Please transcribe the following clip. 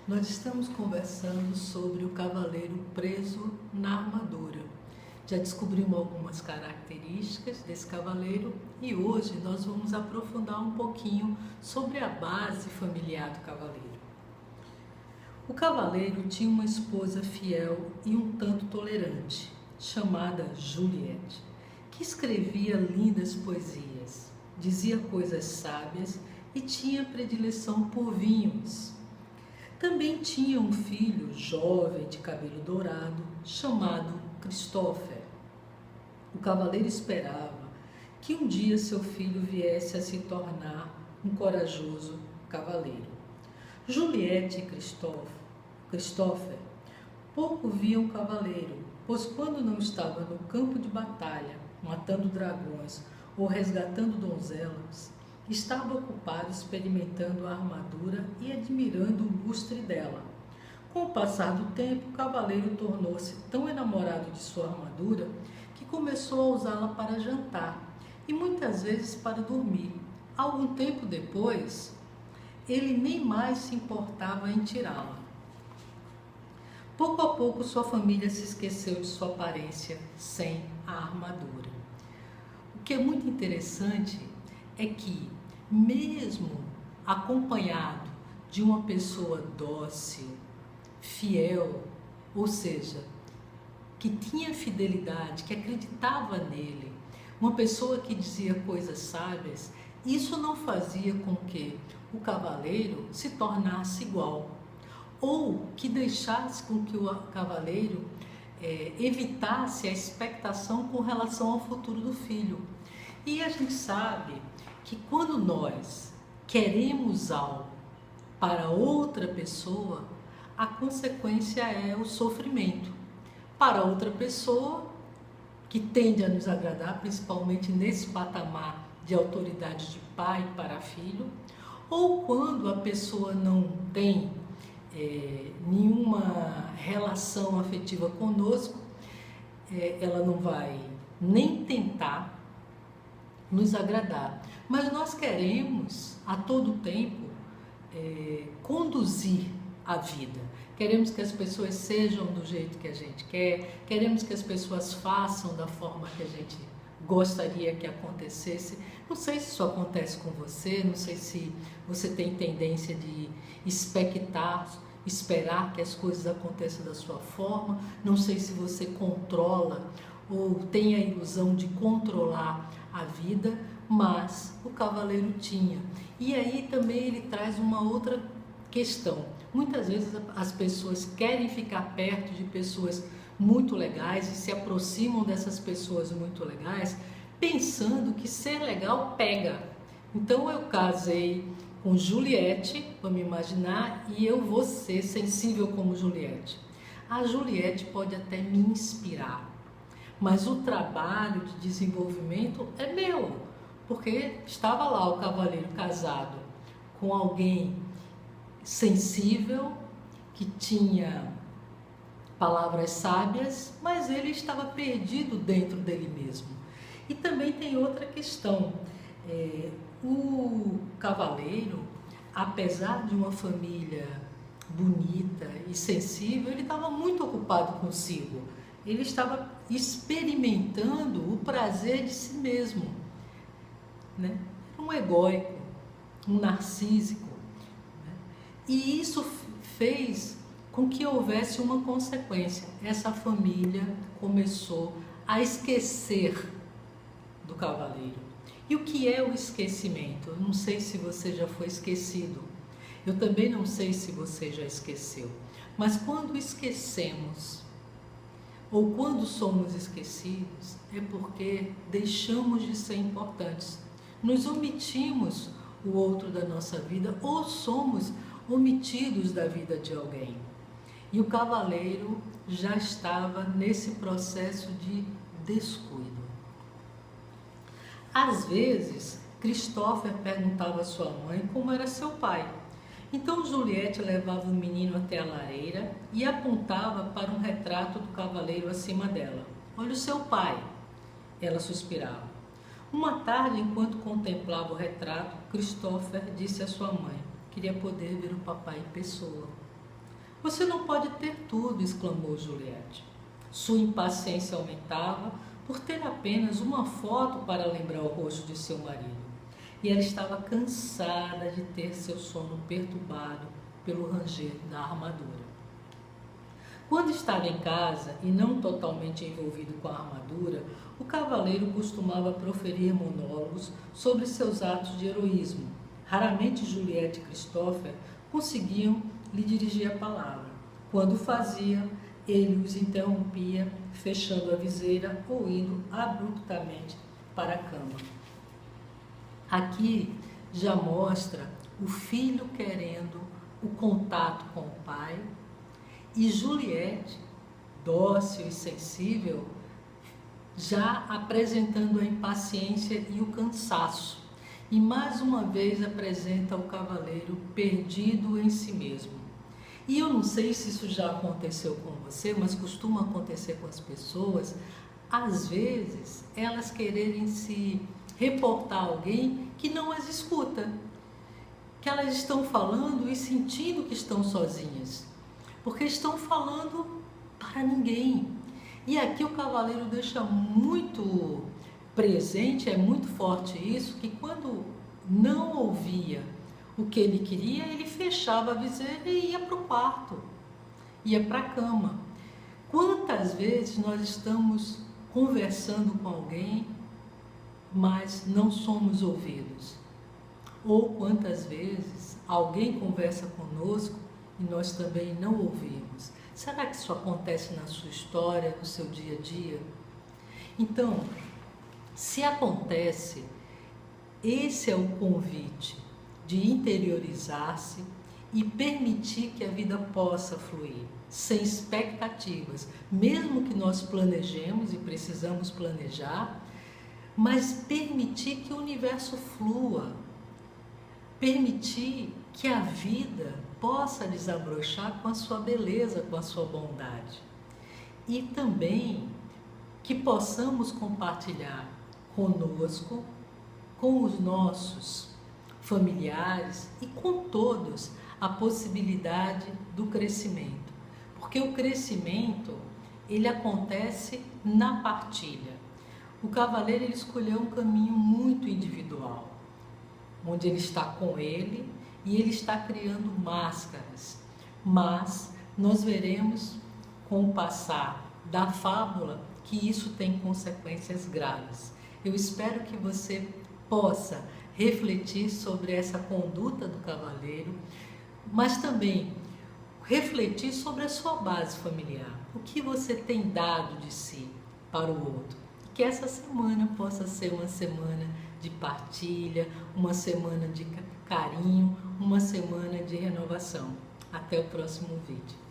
Nós estamos conversando sobre o cavaleiro preso na armadura. Já descobrimos algumas características desse cavaleiro e hoje nós vamos aprofundar um pouquinho sobre a base familiar do cavaleiro. O cavaleiro tinha uma esposa fiel e um tanto tolerante, chamada Juliette, que escrevia lindas poesias, dizia coisas sábias e tinha predileção por vinhos. Também tinha um filho jovem de cabelo dourado, chamado Christopher. O cavaleiro esperava que um dia seu filho viesse a se tornar um corajoso cavaleiro. Juliette e Christopher pouco viam o cavaleiro, pois quando não estava no campo de batalha, matando dragões ou resgatando donzelas, estava ocupado experimentando a armadura e admirando o lustre dela. Com o passar do tempo, o cavaleiro tornou-se tão enamorado de sua armadura que começou a usá-la para jantar e muitas vezes para dormir. Algum tempo depois, ele nem mais se importava em tirá-la. Pouco a pouco, sua família se esqueceu de sua aparência sem a armadura. O que é muito interessante é que, mesmo acompanhado de uma pessoa dócil, fiel, ou seja, que tinha fidelidade, que acreditava nele, uma pessoa que dizia coisas sábias, isso não fazia com que o cavaleiro se tornasse igual, ou que deixasse com que o cavaleiro evitasse a expectação com relação ao futuro do filho. E a gente sabe que quando nós queremos algo para outra pessoa, a consequência é o sofrimento. Para outra pessoa, que tende a nos agradar, principalmente nesse patamar de autoridade de pai para filho, ou quando a pessoa não tem nenhuma relação afetiva conosco, ela não vai nem tentar nos agradar. Mas nós queremos, a todo tempo, conduzir a vida. Queremos que as pessoas sejam do jeito que a gente quer, queremos que as pessoas façam da forma que a gente gostaria que acontecesse. Não sei se isso acontece com você, não sei se você tem tendência de esperar que as coisas aconteçam da sua forma, não sei se você controla ou tem a ilusão de controlar a vida, mas o cavaleiro tinha. E aí também ele traz uma outra questão. Muitas vezes as pessoas querem ficar perto de pessoas muito legais e se aproximam dessas pessoas muito legais, pensando que ser legal pega. Então eu casei com Juliette, vamos imaginar, e eu vou ser sensível como Juliette. A Juliette pode até me inspirar, mas o trabalho de desenvolvimento é meu, porque estava lá o cavaleiro casado com alguém sensível, que tinha palavras sábias, mas ele estava perdido dentro dele mesmo. E também tem outra questão, o cavaleiro, apesar de uma família bonita e sensível, ele estava muito ocupado consigo, ele estava experimentando o prazer de si mesmo, né? Um egóico, um narcísico, né? E isso fez com que houvesse uma consequência. Essa família começou a esquecer do cavaleiro. E o que é o esquecimento? Eu não sei se você já foi esquecido. Eu também não sei se você já esqueceu. Mas quando esquecemos, ou quando somos esquecidos, é porque deixamos de ser importantes. Nos omitimos o outro da nossa vida, ou somos omitidos da vida de alguém. E o cavaleiro já estava nesse processo de descuido. Às vezes, Christopher perguntava à sua mãe como era seu pai. Então Juliette levava o menino até a lareira e apontava para um retrato do cavaleiro acima dela. "Olha o seu pai", ela suspirava. Uma tarde, enquanto contemplava o retrato, Christopher disse à sua mãe: "Queria poder ver o papai em pessoa." Você não pode ter tudo, exclamou Juliette. Sua impaciência aumentava por ter apenas uma foto para lembrar o rosto de seu marido. E ela estava cansada de ter seu sono perturbado pelo ranger da armadura. Quando estava em casa e não totalmente envolvido com a armadura, o cavaleiro costumava proferir monólogos sobre seus atos de heroísmo. Raramente Juliette e Christopher conseguiam lhe dirigir a palavra. Quando fazia, ele os interrompia, fechando a viseira ou indo abruptamente para a cama. Aqui já mostra o filho querendo o contato com o pai e Juliette, dócil e sensível, já apresentando a impaciência e o cansaço. E mais uma vez apresenta o cavaleiro perdido em si mesmo. E eu não sei se isso já aconteceu com você, mas costuma acontecer com as pessoas, às vezes elas quererem se reportar a alguém que não as escuta, que elas estão falando e sentindo que estão sozinhas, porque estão falando para ninguém. E aqui o cavaleiro deixa muito presente, é muito forte isso, que quando não ouvia o que ele queria, ele fechava a viseira e ia para o quarto, ia para a cama. Quantas vezes nós estamos conversando com alguém, mas não somos ouvidos? Ou quantas vezes alguém conversa conosco e nós também não ouvimos? Será que isso acontece na sua história, no seu dia a dia? Então, se acontece, esse é o convite de interiorizar-se e permitir que a vida possa fluir, sem expectativas, mesmo que nós planejemos e precisamos planejar, mas permitir que o universo flua, permitir que a vida possa desabrochar com a sua beleza, com a sua bondade. E também que possamos compartilhar conosco, com os nossos familiares e com todos a possibilidade do crescimento. Porque o crescimento, ele acontece na partilha. O cavaleiro ele escolheu um caminho muito individual, onde ele está com ele e ele está criando máscaras. Mas nós veremos com o passar da fábula que isso tem consequências graves. Eu espero que você possa refletir sobre essa conduta do cavaleiro, mas também refletir sobre a sua base familiar. O que você tem dado de si para o outro? Que essa semana possa ser uma semana de partilha, uma semana de carinho, uma semana de renovação. Até o próximo vídeo.